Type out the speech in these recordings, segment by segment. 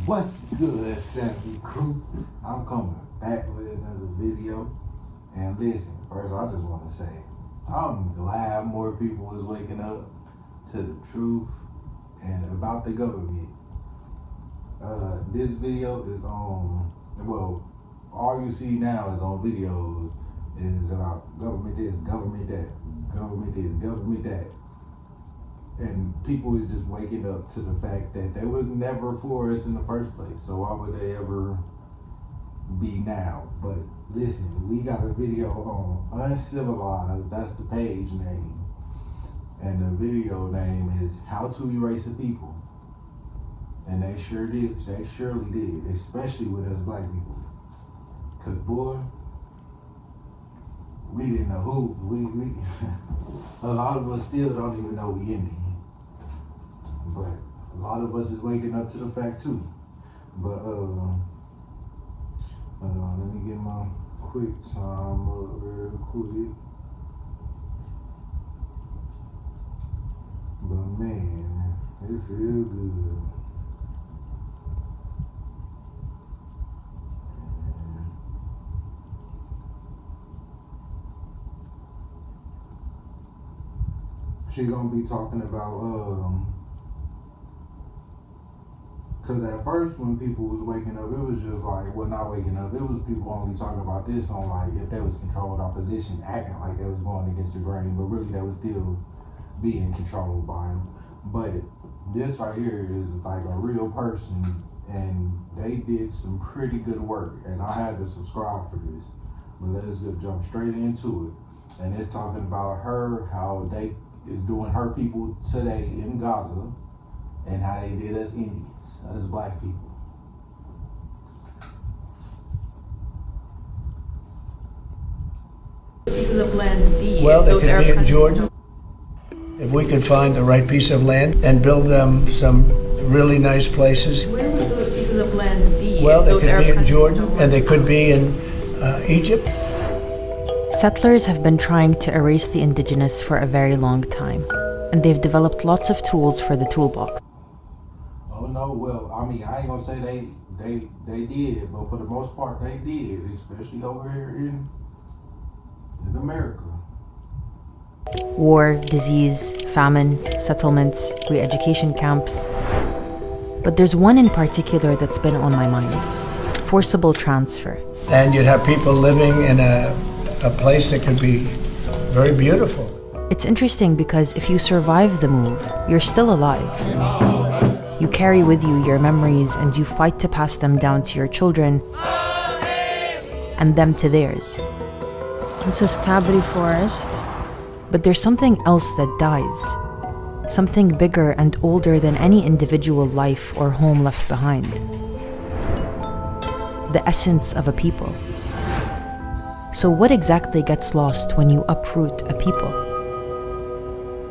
What's good, Sanity Crew? I'm coming back with another video. And listen, first I just want to say, I'm glad more people is waking up to the truth and about the government. This video is on, well, all you see now is on videos is about government this, government that, government this, government that. And people is just waking up to the fact that they was never for us in the first place. So why would they ever be now? But listen, we got a video on Uncivilized, that's the page name. And the video name is How to Erase a People. And they surely did, especially with us black people. Cause boy, we didn't know who, we a lot of us still don't even know we Indian. But a lot of us is waking up to the fact too. But hold on, let me get my quick time up real quick. But man, it feel good. She gonna be talking about cause at first when people was waking up, it was just like, well, not waking up, it was people only talking about this on like if they was controlled opposition, acting like they was going against the grain, but really they was still being controlled by them. But this right here is like a real person, and they did some pretty good work, and I had to subscribe for this. But let's just jump straight into it. And it's talking about her, how they is doing her people today in Gaza, and how they did us Indians, us black people. Pieces of land be? Well, they could be in Jordan. If we could find the right piece of land and build them some really nice places. Where would those pieces of land be? Well, they could be in Jordan, and they could be in Egypt. Settlers have been trying to erase the indigenous for a very long time, and they've developed lots of tools for the toolbox. Oh no, well, I mean, I ain't gonna say they did, but for the most part they did, especially over here in America. War, disease, famine, settlements, re-education camps. But there's one in particular that's been on my mind: forcible transfer. And you'd have people living in a place that could be very beautiful. It's interesting because if you survive the move, you're still alive. You carry with you your memories and you fight to pass them down to your children and them to theirs. This is Cabri Forest. But there's something else that dies. Something bigger and older than any individual life or home left behind. The essence of a people. So what exactly gets lost when you uproot a people?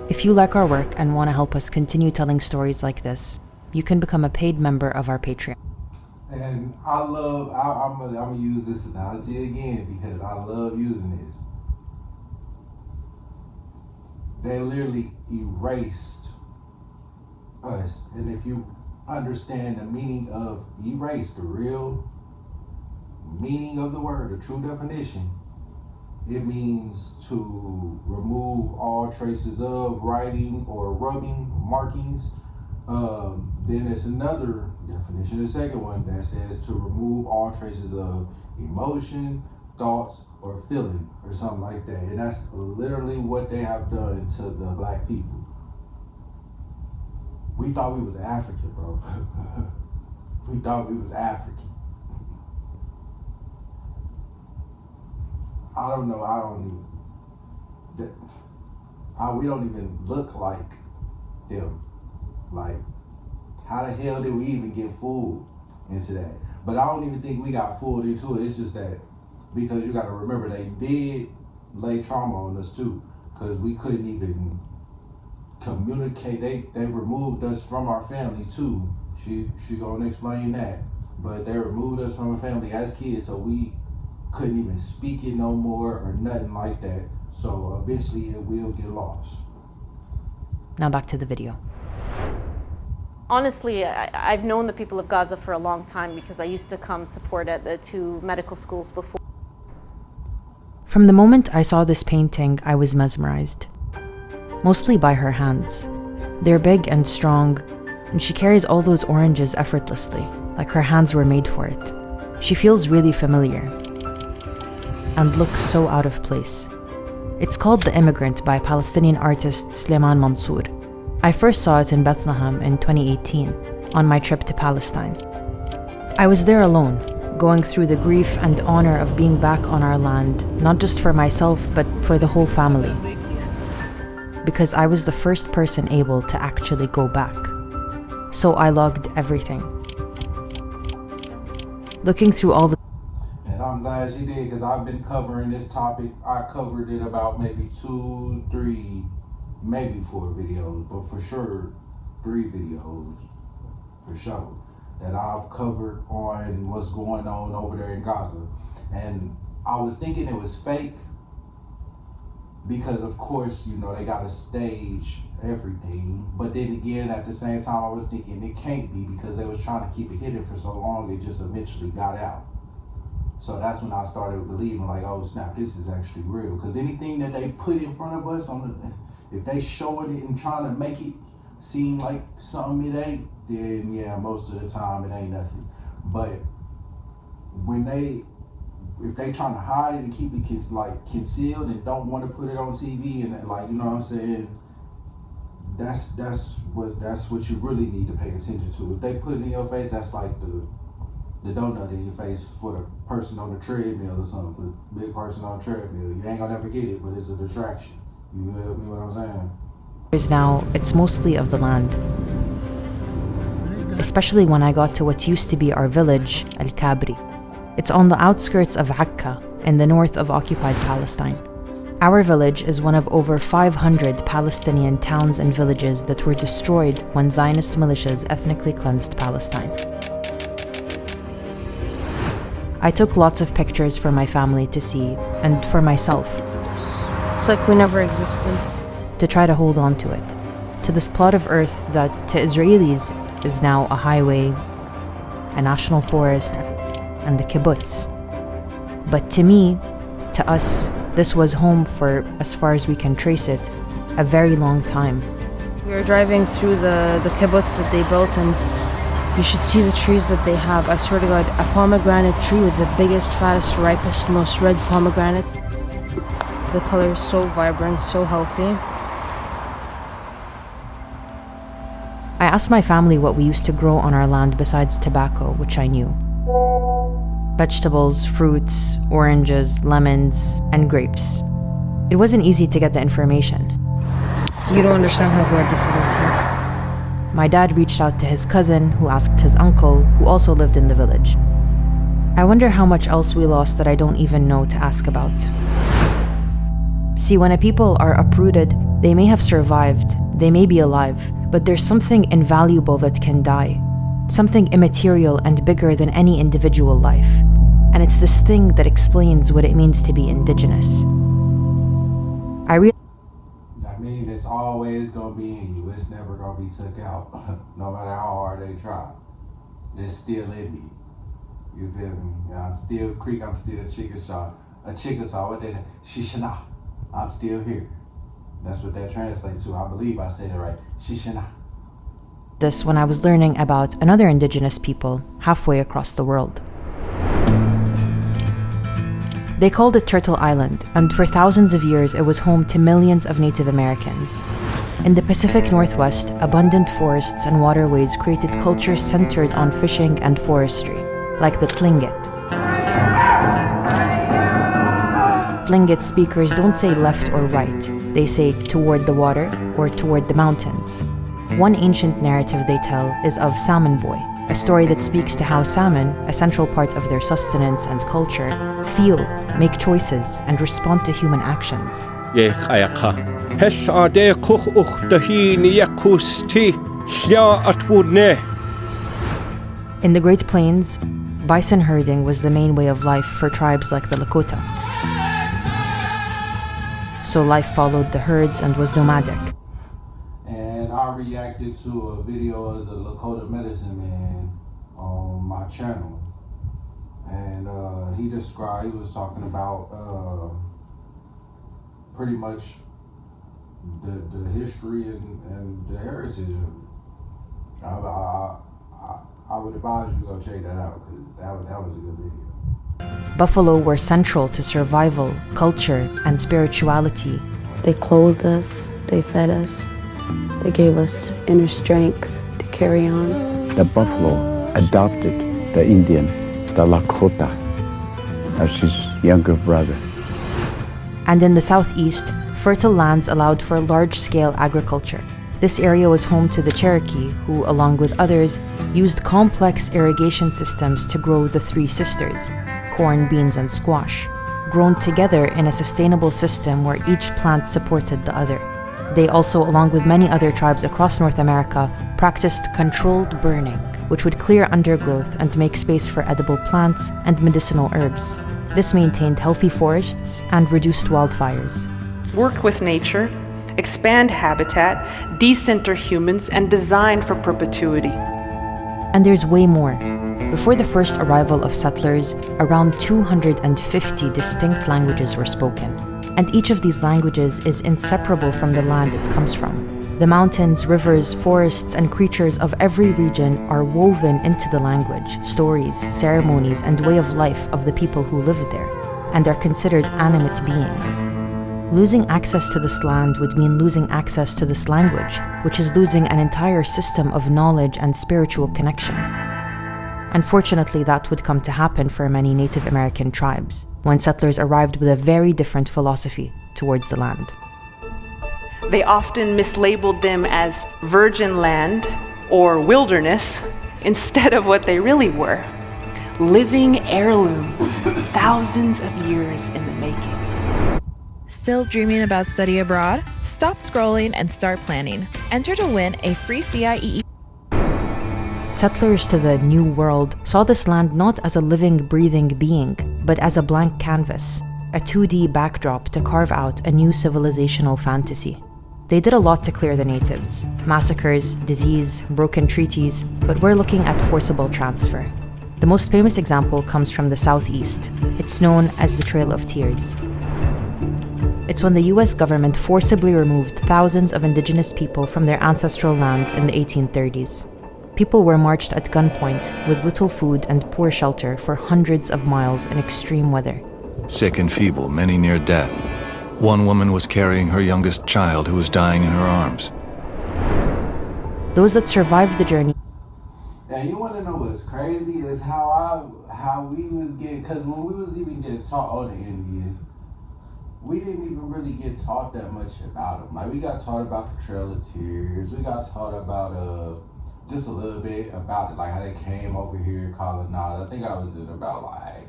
If you like our work and want to help us continue telling stories like this, you can become a paid member of our Patreon. And I'm gonna use this analogy again because I love using this. They literally erased us. And if you understand the meaning of erase, the real meaning of the word, the true definition, it means to remove all traces of writing or rubbing, markings. Then there's another definition, the second one, that says to remove all traces of emotion, thoughts, or feeling, or something like that. And that's literally what they have done to the black people. We thought we was African, bro. We thought we was African. I don't know, we don't even look like them. Like, how the hell did we even get fooled into that? But I don't even think we got fooled into it. It's just that, because you gotta remember, they did lay trauma on us too, because we couldn't even communicate. They removed us from our family too. She gonna explain that. But they removed us from our family as kids, so we couldn't even speak it no more or nothing like that. So eventually it will get lost. Now back to the video. Honestly, I've known the people of Gaza for a long time because I used to come support at the two medical schools before. From the moment I saw this painting, I was mesmerized. Mostly by her hands. They're big and strong, and she carries all those oranges effortlessly, like her hands were made for it. She feels really familiar and looks so out of place. It's called The Immigrant by Palestinian artist Sleiman Mansour. I first saw it in Bethlehem in 2018, on my trip to Palestine. I was there alone, going through the grief and honor of being back on our land, not just for myself, but for the whole family. Because I was the first person able to actually go back. So I logged everything. Looking through all the... And I'm glad you did, because I've been covering this topic. I covered it about maybe 2, 3, maybe 4 videos, but for sure 3 videos, for sure, that I've covered on what's going on over there in Gaza. And I was thinking it was fake because, of course, you know, they got to stage everything. But then again, at the same time, I was thinking it can't be because they was trying to keep it hidden for so long, it just eventually got out. So that's when I started believing, like, oh snap, this is actually real. Because anything that they put in front of us, if they showing it and trying to make it seem like something it ain't, then yeah, most of the time it ain't nothing. But if they trying to hide it and keep it concealed and don't want to put it on TV and like, you know what I'm saying, that's what you really need to pay attention to. If they put it in your face, that's like the donut in your face for the person on the treadmill or something, for the big person on the treadmill. You ain't gonna never get it, but it's a distraction. You feel me what I'm saying? Now, it's mostly of the land. Especially when I got to what used to be our village, Al-Kabri. It's on the outskirts of Akka, in the north of occupied Palestine. Our village is one of over 500 Palestinian towns and villages that were destroyed when Zionist militias ethnically cleansed Palestine. I took lots of pictures for my family to see, and for myself. It's like we never existed. To try to hold on to it. To this plot of earth that, to Israelis, is now a highway, a national forest, and a kibbutz. But to me, to us, this was home for, as far as we can trace it, a very long time. We were driving through the kibbutz that they built, and you should see the trees that they have. I swear to God, a pomegranate tree with the biggest, fattest, ripest, most red pomegranate. The color is so vibrant, so healthy. I asked my family what we used to grow on our land besides tobacco, which I knew. Vegetables, fruits, oranges, lemons, and grapes. It wasn't easy to get the information. You don't understand how gorgeous it is here. My dad reached out to his cousin, who asked his uncle, who also lived in the village. I wonder how much else we lost that I don't even know to ask about. See, when a people are uprooted, they may have survived, they may be alive, but there's something invaluable that can die. Something immaterial and bigger than any individual life. And it's this thing that explains what it means to be indigenous. I mean, it's always gonna be in you. It's never gonna be took out, no matter how hard they try. It's still in me. You feel me? I'm still Creek. I'm still Chickasaw. What they say? Shishana. I'm still here. That's what that translates to. I believe I said it right. Shishana. This when I was learning about another indigenous people halfway across the world. They called it Turtle Island, and for thousands of years it was home to millions of Native Americans. In the Pacific Northwest, abundant forests and waterways created cultures centered on fishing and forestry, like the Tlingit. Tlingit speakers don't say left or right, they say toward the water or toward the mountains. One ancient narrative they tell is of Salmon Boy, a story that speaks to how salmon, a central part of their sustenance and culture, feel, make choices, and respond to human actions. In the Great Plains, bison herding was the main way of life for tribes like the Lakota. So life followed the herds and was nomadic. And I react reacted to a video of the Lakota Medicine Man on my channel. And he was talking about pretty much the history and the heritage of it. I would advise you to go check that out, because that was a good video. Buffalo were central to survival, culture, and spirituality. They clothed us, they fed us, they gave us inner strength to carry on. The buffalo adopted the Indian, the Lakota, as his younger brother. And in the southeast, fertile lands allowed for large-scale agriculture. This area was home to the Cherokee, who, along with others, used complex irrigation systems to grow the three sisters, corn, beans, and squash, grown together in a sustainable system where each plant supported the other. They also, along with many other tribes across North America, practiced controlled burning, which would clear undergrowth and make space for edible plants and medicinal herbs. This maintained healthy forests and reduced wildfires. Work with nature, expand habitat, decenter humans, and design for perpetuity. And there's way more. Before the first arrival of settlers, around 250 distinct languages were spoken. And each of these languages is inseparable from the land it comes from. The mountains, rivers, forests, and creatures of every region are woven into the language, stories, ceremonies, and way of life of the people who live there, and are considered animate beings. Losing access to this land would mean losing access to this language, which is losing an entire system of knowledge and spiritual connection. Unfortunately, that would come to happen for many Native American tribes, when settlers arrived with a very different philosophy towards the land. They often mislabeled them as virgin land or wilderness instead of what they really were, living heirlooms, thousands of years in the making. Still dreaming about study abroad? Stop scrolling and start planning. Enter to win a free CIEE. Settlers to the New World saw this land not as a living, breathing being, but as a blank canvas, a 2D backdrop to carve out a new civilizational fantasy. They did a lot to clear the natives: massacres, disease, broken treaties, but we're looking at forcible transfer. The most famous example comes from the southeast. It's known as the Trail of Tears. It's when the US government forcibly removed thousands of indigenous people from their ancestral lands in the 1830s. People were marched at gunpoint with little food and poor shelter for hundreds of miles in extreme weather. Sick and feeble, many near death. One woman was carrying her youngest child who was dying in her arms. Those that survived the journey. And you want to know what's crazy is how we was getting, because when we was even getting taught on the Indians, we didn't even really get taught that much about them. Like, we got taught about the Trail of Tears. We got taught about just a little bit about it, like how they came over here, colonized. I think I was in about like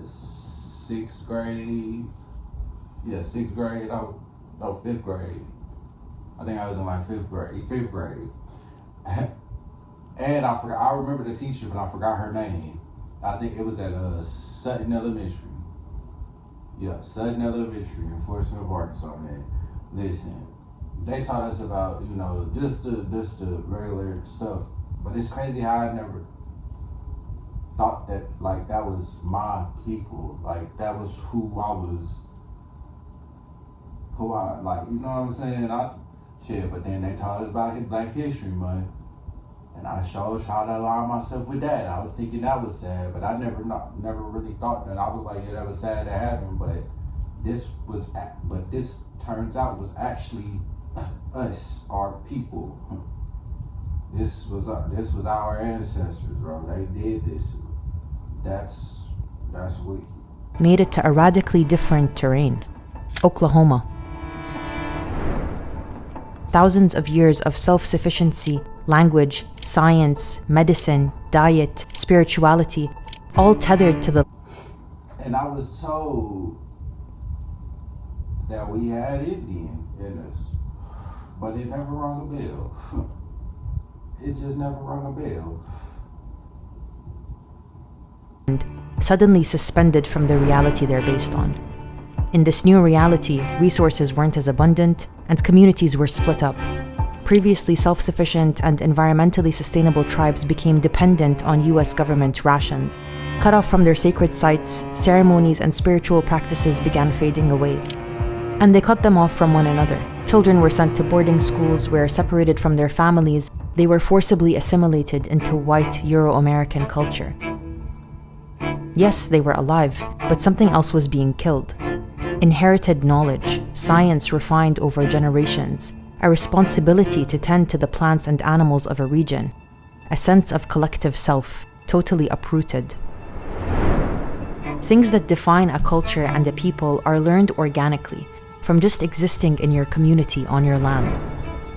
sixth grade. Yeah, sixth grade. No, fifth grade. I think I was in like fifth grade. And I remember the teacher, but I forgot her name. I think it was at Sutton Elementary. Yeah, Sutton Elementary in Fort Smith, Arkansas, man. Listen, they taught us about, just the regular stuff. But it's crazy how I never thought that, like, that was my people. Like, that was who I, like, you know what I'm saying? But then they taught us about Black History Month. And I tried to align myself with that. I was thinking that was sad, but I never really thought that. I was like, yeah, that was sad to happen, but this turns out was actually us, our people. This was our ancestors, bro. They did this. That's wicked. Made it to a radically different terrain, Oklahoma. Thousands of years of self-sufficiency, language, science, medicine, diet, spirituality, all tethered to the... And I was told that we had Indian in us, but it never rung a bell. It just never rung a bell. And suddenly suspended from the reality they're based on. In this new reality, resources weren't as abundant, and communities were split up. previously self-sufficient and environmentally sustainable tribes became dependent on US government rations. Cut off from their sacred sites, ceremonies and spiritual practices began fading away. And they cut them off from one another. Children were sent to boarding schools where, separated from their families, they were forcibly assimilated into white Euro-American culture. Yes, they were alive, but something else was being killed. Inherited knowledge, science refined over generations, a responsibility to tend to the plants and animals of a region, a sense of collective self, totally uprooted. Things that define a culture and a people are learned organically, from just existing in your community on your land.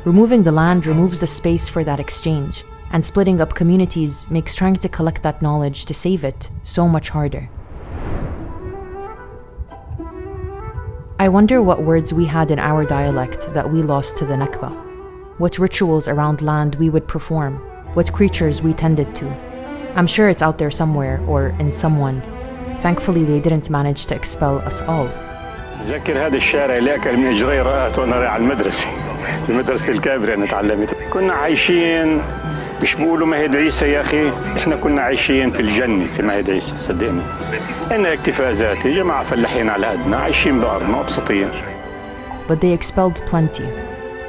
Removing the land removes the space for that exchange, and splitting up communities makes trying to collect that knowledge to save it so much harder. I wonder what words we had in our dialect that we lost to the Nakba, what rituals around land we would perform, what creatures we tended to. I'm sure it's out there somewhere or in someone. Thankfully, they didn't manage to expel us all. أتذكر هذا الشارع اللي أكل من إجري رأت وأنا رايح على المدرسة في مدرسة الكابري أنا تعلمت كنا عايشين مش بيقولوا مهد عيسى يا أخي إحنا كنا عايشين في الجنة في مهد عيسى صدقني إن اكتفاء ذاتي جماعة فلاحين على قدنا عايشين بأرضنا مبسوطين. But they expelled plenty.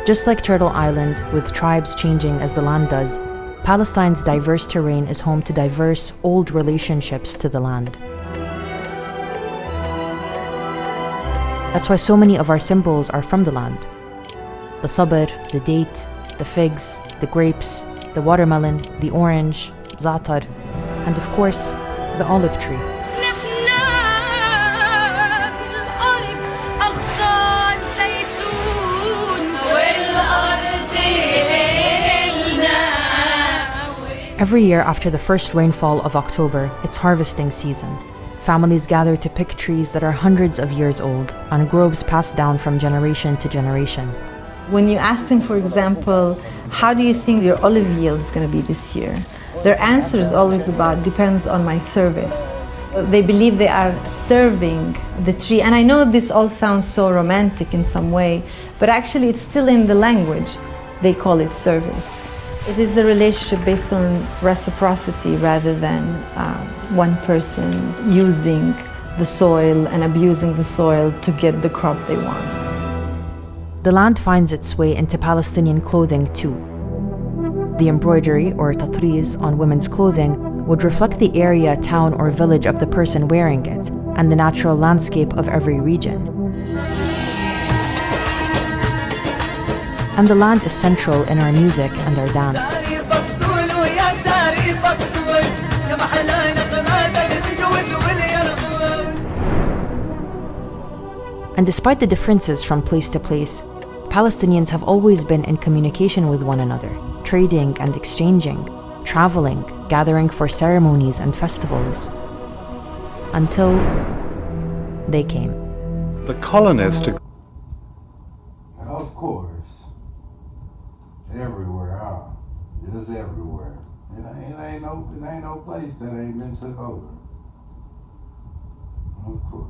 Just like Turtle Island, with tribes changing as the land does, Palestine's diverse terrain is home to diverse, old relationships to the land. That's why so many of our symbols are from the land. The sabr, the date, the figs, the grapes, the watermelon, the orange, za'atar, and of course, the olive tree. Every year after the first rainfall of October, it's harvesting season. Families gather to pick trees that are hundreds of years old on groves passed down from generation to generation. When you ask them, for example, how do you think your olive yield is going to be this year? Their answer is always about, depends on my service. They believe they are serving the tree. And I know this all sounds so romantic in some way, but actually it's still in the language. They call it service. It is a relationship based on reciprocity rather than one person using the soil and abusing the soil to get the crop they want. The land finds its way into Palestinian clothing too. The embroidery, or tatriz, on women's clothing would reflect the area, town, or village of the person wearing it, and the natural landscape of every region. And the land is central in our music and our dance. And despite the differences from place to place, Palestinians have always been in communication with one another, trading and exchanging, traveling, gathering for ceremonies and festivals. Until they came. The colonists... Of course. Everywhere, just everywhere. It ain't no place that ain't been took over. Of course.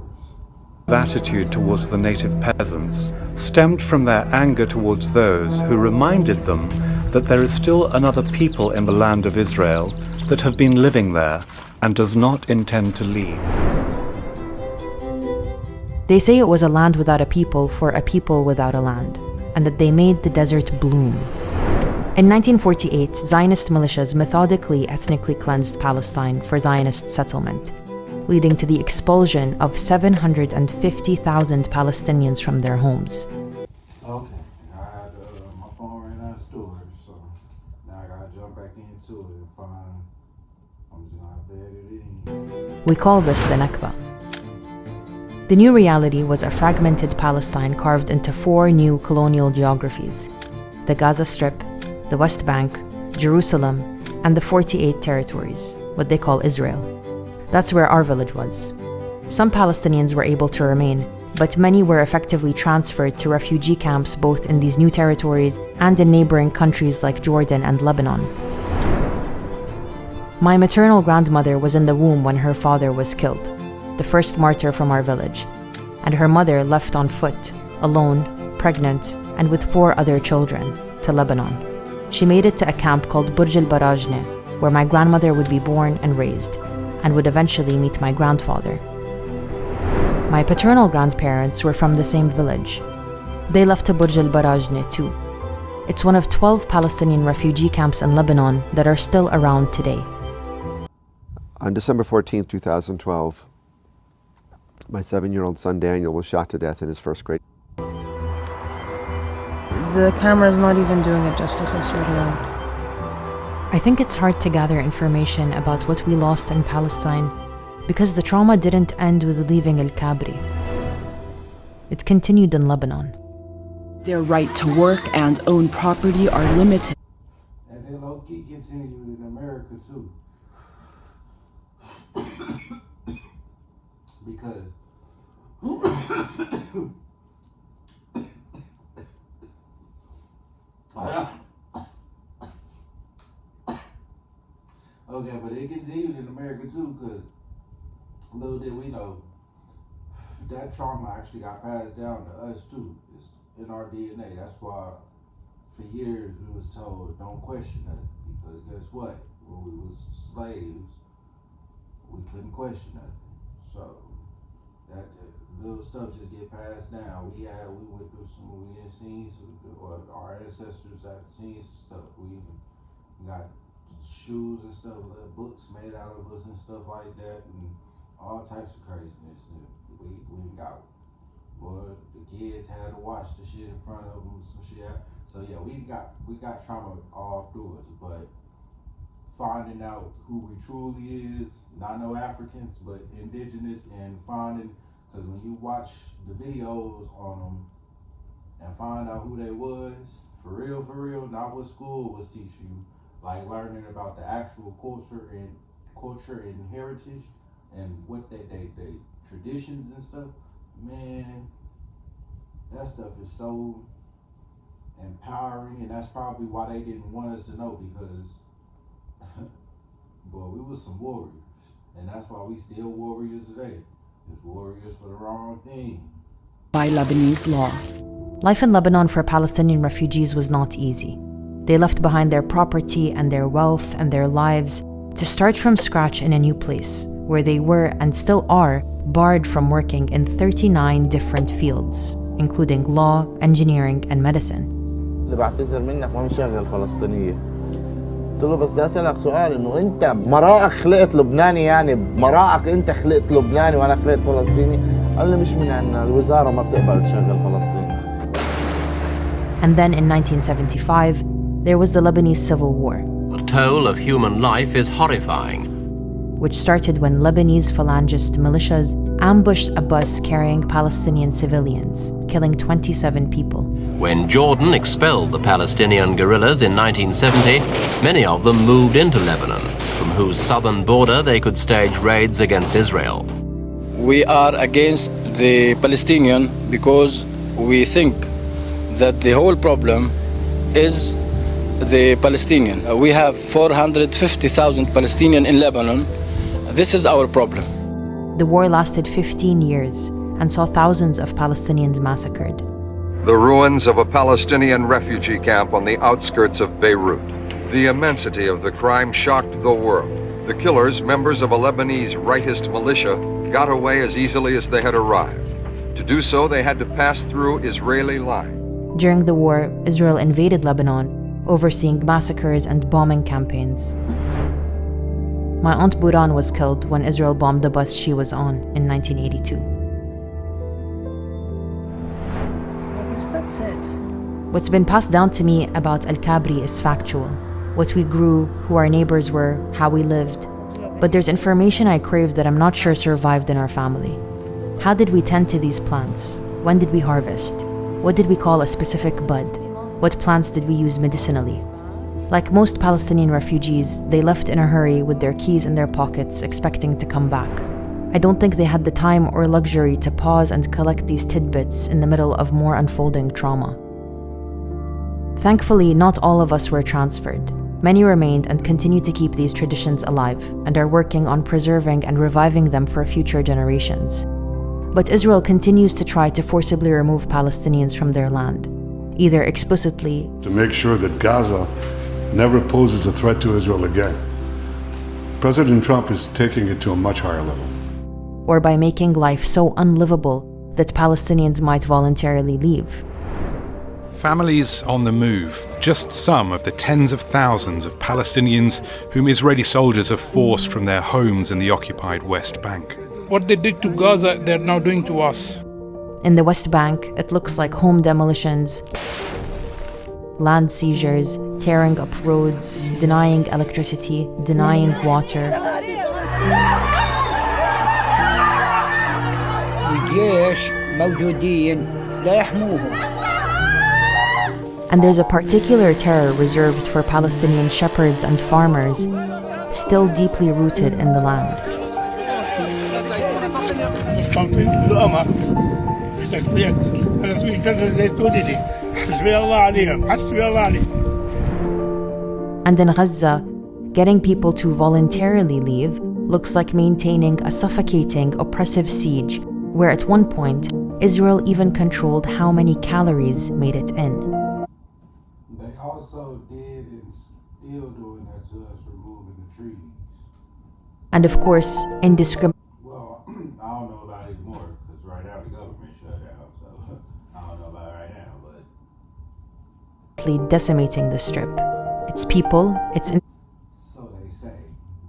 Attitude towards the native peasants stemmed from their anger towards those who reminded them that there is still another people in the land of Israel that have been living there and does not intend to leave. They say it was a land without a people for a people without a land, and that they made the desert bloom. In 1948, Zionist militias methodically ethnically cleansed Palestine for Zionist settlement, leading to the expulsion of 750,000 Palestinians from their homes. Okay, I had my phone ran out of storage, so now I gotta jump back into it and find. I'm just gonna have to edit it in. We call this the Nakba. The new reality was a fragmented Palestine carved into 4 new colonial geographies: the Gaza Strip, the West Bank, Jerusalem, and the 48 territories, what they call Israel. That's where our village was. Some Palestinians were able to remain, but many were effectively transferred to refugee camps both in these new territories and in neighboring countries like Jordan and Lebanon. My maternal grandmother was in the womb when her father was killed, the first martyr from our village, and her mother left on foot, alone, pregnant, and with 4 other children. to Lebanon. She made it to a camp called Burj al-Barajne, where my grandmother would be born and raised, and would eventually meet my grandfather. My paternal grandparents were from the same village. They left to Burj al-Barajne too. It's one of 12 Palestinian refugee camps in Lebanon that are still around today. On December 14, 2012, my 7-year-old son Daniel was shot to death in his first grade. The camera is not even doing it justice, I swear to God. I think it's hard to gather information about what we lost in Palestine because the trauma didn't end with leaving Al-Kabri. It continued in Lebanon. Their right to work and own property are limited. And then low-key continued in America too. Because okay, but it continued in America too, because little did we know that trauma actually got passed down to us too. It's in our DNA. That's why for years we was told don't question nothing, because guess what? When we was slaves, we couldn't question nothing. So that little stuff just get passed down. We went through some, we had seen some, or our ancestors had seen some stuff. We got shoes and stuff, little books made out of us and stuff like that, and all types of craziness. We got, boy, the kids had to watch the shit in front of them, some shit. So yeah, we got trauma all through us, but finding out who we truly is, not no Africans, but indigenous, and finding, because when you watch the videos on them and find out who they was, for real, not what school was teaching you, like learning about the actual culture and heritage and what they traditions and stuff, man, that stuff is so empowering, and that's probably why they didn't want us to know, because boy, we was some warriors, and that's why we still warriors today. Just warriors for the wrong thing. By Lebanese law. Life in Lebanon for Palestinian refugees was not easy. They left behind their property and their wealth and their lives to start from scratch in a new place, where they were and still are barred from working in 39 different fields, including law, engineering, and medicine. اللي بعتذر منك ما مشغل فلسطينية. قلت له بس بدي اسالك سؤال، انه انت مراءك خلقت لبناني، يعني بمراءك انت خلقت لبناني وانا خلقت فلسطيني؟ قال لي مش من عنا، الوزارة ما بتقبل تشغل فلسطيني. And then in 1975, there was the Lebanese Civil War. The toll of human life is horrifying, which started when Lebanese Falangist militias ambushed a bus carrying Palestinian civilians, killing 27 people. When Jordan expelled the Palestinian guerrillas in 1970, many of them moved into Lebanon, from whose southern border they could stage raids against Israel. We are against the Palestinian because we think that the whole problem is the Palestinian. We have 450,000 Palestinians in Lebanon. This is our problem. The war lasted 15 years and saw thousands of Palestinians massacred. The ruins of a Palestinian refugee camp on the outskirts of Beirut. The immensity of the crime shocked the world. The killers, members of a Lebanese rightist militia, got away as easily as they had arrived. To do so, they had to pass through Israeli lines. During the war, Israel invaded Lebanon, overseeing massacres and bombing campaigns. My aunt Buran was killed when Israel bombed the bus she was on in 1982. I guess that's it. What's been passed down to me about Al-Kabri is factual. What we grew, who our neighbors were, how we lived. But there's information I crave that I'm not sure survived in our family. How did we tend to these plants? When did we harvest? What did we call a specific bud? What plants did we use medicinally? Like most Palestinian refugees, they left in a hurry with their keys in their pockets, expecting to come back. I don't think they had the time or luxury to pause and collect these tidbits in the middle of more unfolding trauma. Thankfully, not all of us were transferred. Many remained and continue to keep these traditions alive and are working on preserving and reviving them for future generations. But Israel continues to try to forcibly remove Palestinians from their land. either explicitly to make sure that Gaza never poses a threat to Israel again. President Trump is taking it to a much higher level. or by making life so unlivable that Palestinians might voluntarily leave. Families on the move, just some of the tens of thousands of Palestinians whom Israeli soldiers have forced from their homes in the occupied West Bank. What they did to Gaza, they're now doing to us. In the West Bank, it looks like home demolitions, land seizures, tearing up roads, denying electricity, denying water. And there's a particular terror reserved for Palestinian shepherds and farmers, still deeply rooted in the land. And in Gaza, getting people to voluntarily leave looks like maintaining a suffocating, oppressive siege, where at one point, Israel even controlled how many calories made it in. They also did and still doing that to us, removing the trees. And of course, indiscriminately Well, I don't know about it more, because right now the government shut down, so I don't know about it right now, but... decimating the strip. Its people, its So they say,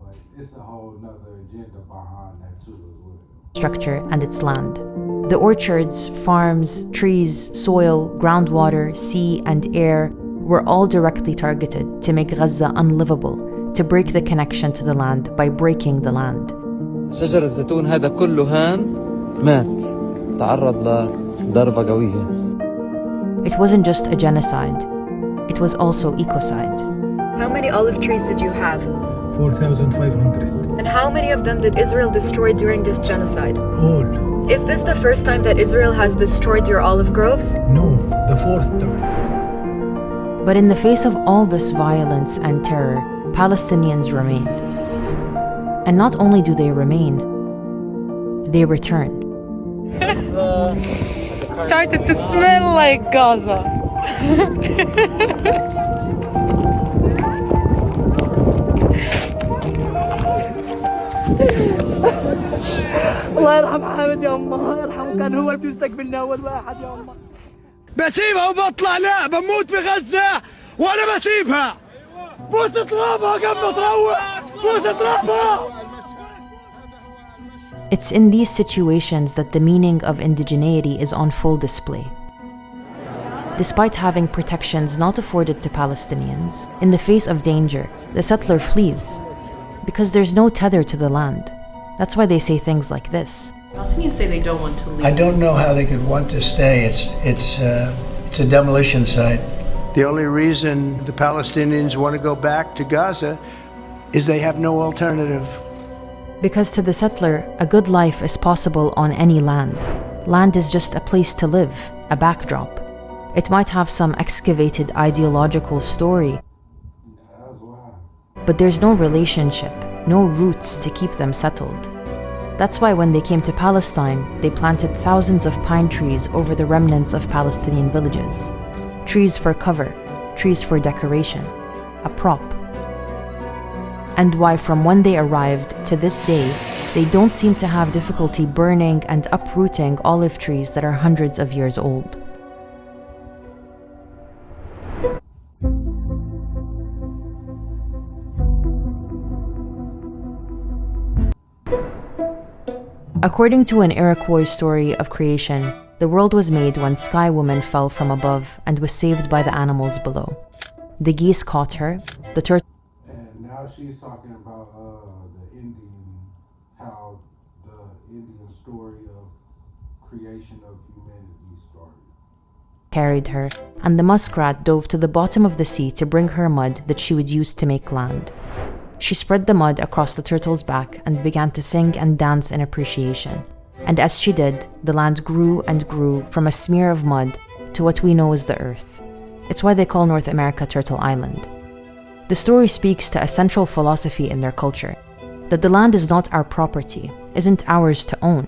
but it's a whole nother agenda behind that too as well. infrastructure, and its land. The orchards, farms, trees, soil, groundwater, sea, and air were all directly targeted to make Gaza unlivable, to break the connection to the land by breaking the land. شجر الزيتون هذا كله هان مات تعرض لضربة قوية. It wasn't just a genocide, it was also ecocide. How many olive trees did you have? 4,500. And how many of them did Israel destroy during this genocide? All. Is this the first time that Israel has destroyed your olive groves? No, the fourth time. But in the face of all this violence and terror, Palestinians remain. And not only do they remain, they return. Started to smell like Gaza. الله يرحم حامد يا أمه، الله يرحمه، كان هو اللي بيستقبلنا أول واحد يا أمه. بسيبها وبطلع، لا بموت في غزة وأنا بسيبها. بوس ترابها قبل ما تروح، بوس ترابها. It's in these situations that the meaning of indigeneity is on full display. Despite having protections not afforded to Palestinians, in the face of danger, the settler flees because there's no tether to the land. That's why they say things like this. Palestinians say they don't want to leave. I don't know how they could want to stay. It's a demolition site. The only reason the Palestinians want to go back to Gaza is they have no alternative. Because to the settler, a good life is possible on any land. Land is just a place to live, a backdrop. It might have some excavated ideological story, but there's no relationship, no roots to keep them settled. That's why when they came to Palestine, they planted thousands of pine trees over the remnants of Palestinian villages. Trees for cover, trees for decoration, a prop. And why from when they arrived to this day, they don't seem to have difficulty burning and uprooting olive trees that are hundreds of years old. According to an Iroquois story of creation, the world was made when Sky Woman fell from above and was saved by the animals below. The geese caught her, the turtle. And now she's talking about how the Indian story of creation of humanity started. Carried her, and the muskrat dove to the bottom of the sea to bring her mud that she would use to make land. She spread the mud across the turtle's back and began to sing and dance in appreciation. And as she did, the land grew and grew from a smear of mud to what we know as the earth. It's why they call North America Turtle Island. The story speaks to a central philosophy in their culture, that the land is not our property, isn't ours to own.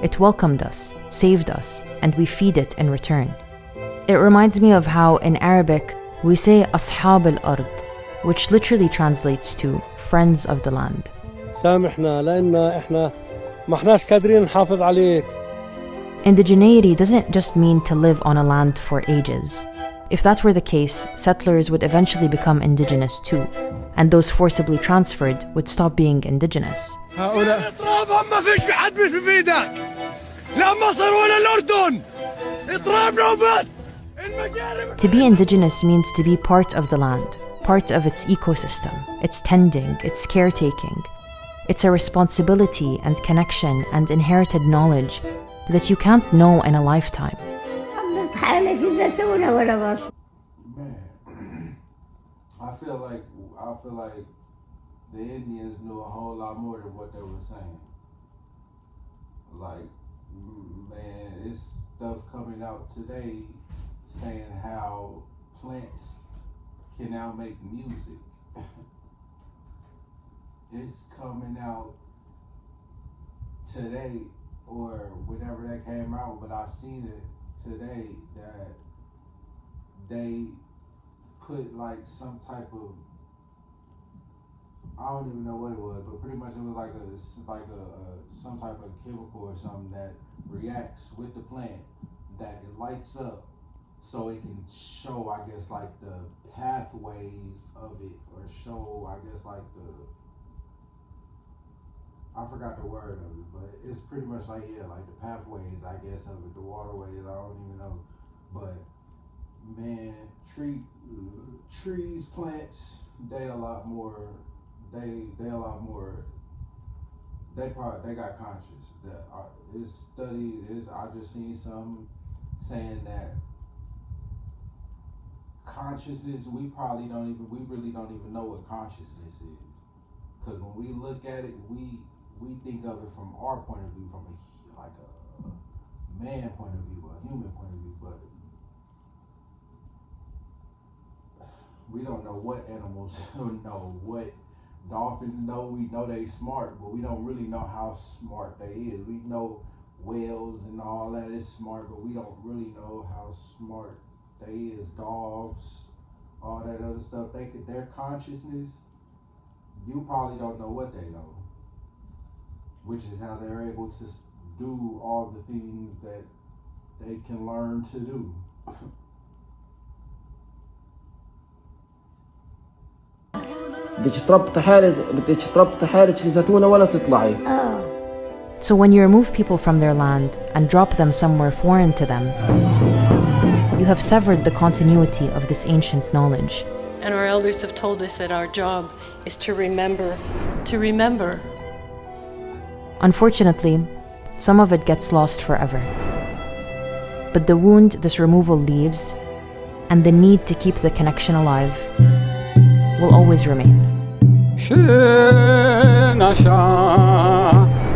It welcomed us, saved us, and we feed it in return. It reminds me of how in Arabic we say أصحاب الأرض, which literally translates to friends of the land. سامحنا لأن إحنا ما إحناش قادرين نحافظ عليك. Indigeneity doesn't just mean to live on a land for ages. If that were the case, settlers would eventually become indigenous too, and those forcibly transferred would stop being indigenous. هؤلاء اضربهم ما فيش في حد بيفيدك. لا مصر ولا الأردن. اضربنا وبس. To be indigenous means to be part of the land, part of its ecosystem, its tending, its caretaking. It's a responsibility and connection and inherited knowledge that you can't know in a lifetime. Man, I feel like the Indians knew a whole lot more than what they were saying. Like, man, it's stuff coming out today saying how plants can now make music. It's coming out today or whenever that came out, but I seen it today that they put like some type of, I don't even know what it was, but pretty much it was like some type of chemical or something that reacts with the plant, that it lights up so it can show, I guess, like the pathways of it, or show, I guess, like I forgot the word of it, but it's pretty much like, yeah, like the pathways, I guess, of it, the waterways, I don't even know. But man, trees, plants, they got conscious. That it's study is, I just seen something saying that consciousness, we really don't even know what consciousness is. Because when we look at it, we think of it from our point of view, from a man point of view, a human point of view, but we don't know what animals know, what dolphins know. We know they smart, but we don't really know how smart they is. We know whales and all that is smart, but we don't really know how smart they is. Dogs, all that other stuff, their consciousness, you probably don't know what they know, which is how they're able to do all the things that they can learn to do. بدك تربطي حالك في زيتونة ولا تطلعي. So when you remove people from their land and drop them somewhere foreign to them, you have severed the continuity of this ancient knowledge. And our elders have told us that our job is to remember. Unfortunately, some of it gets lost forever. But the wound this removal leaves, and the need to keep the connection alive, will always remain.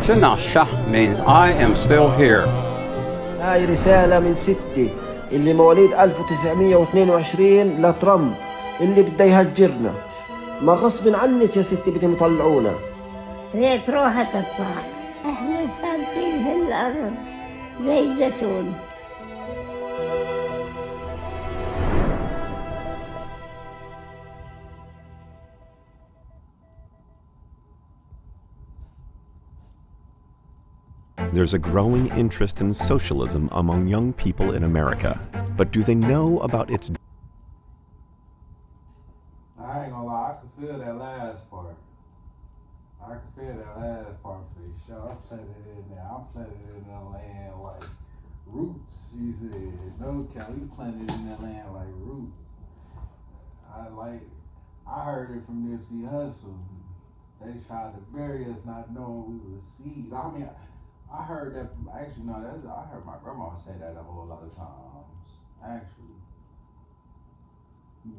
Shinasha means I am still here. هاي رسالة من ستي اللي مواليد 1922 لترامب اللي بده يهجرنا. ما غصب عنك يا ستي بدهم يطلعونا. ريت روحها تطلع. احنا ثابتين في الأرض زي الزيتون. There's a growing interest in socialism among young people in America, but do they know about its... I ain't gonna lie, I can feel that last part. For sure. I'm planted in there. I'm planted in the land like roots, you said. No cow, you planted in that land like roots. I heard it from Nipsey Hussle. They tried to bury us not knowing we were seeds. I mean, I heard that, actually, no, I heard my grandma say that a whole lot of times, actually.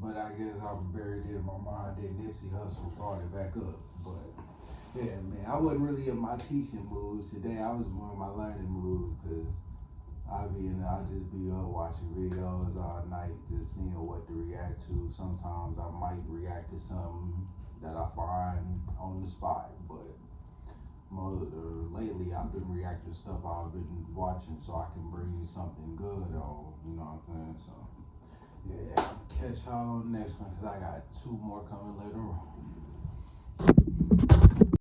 But I guess I'm buried in my mind that Nipsey Hussle started back up. But, yeah, man, I wasn't really in my teaching mood today. I was more in my learning mood, because I'll just be up watching videos all night, just seeing what to react to. Sometimes I might react to something that I find on the spot, but lately I've been reacting to stuff I've been watching so I can bring you something good on, you know what I'm saying? So, yeah, catch y'all on the next one because I got 2 more coming later on.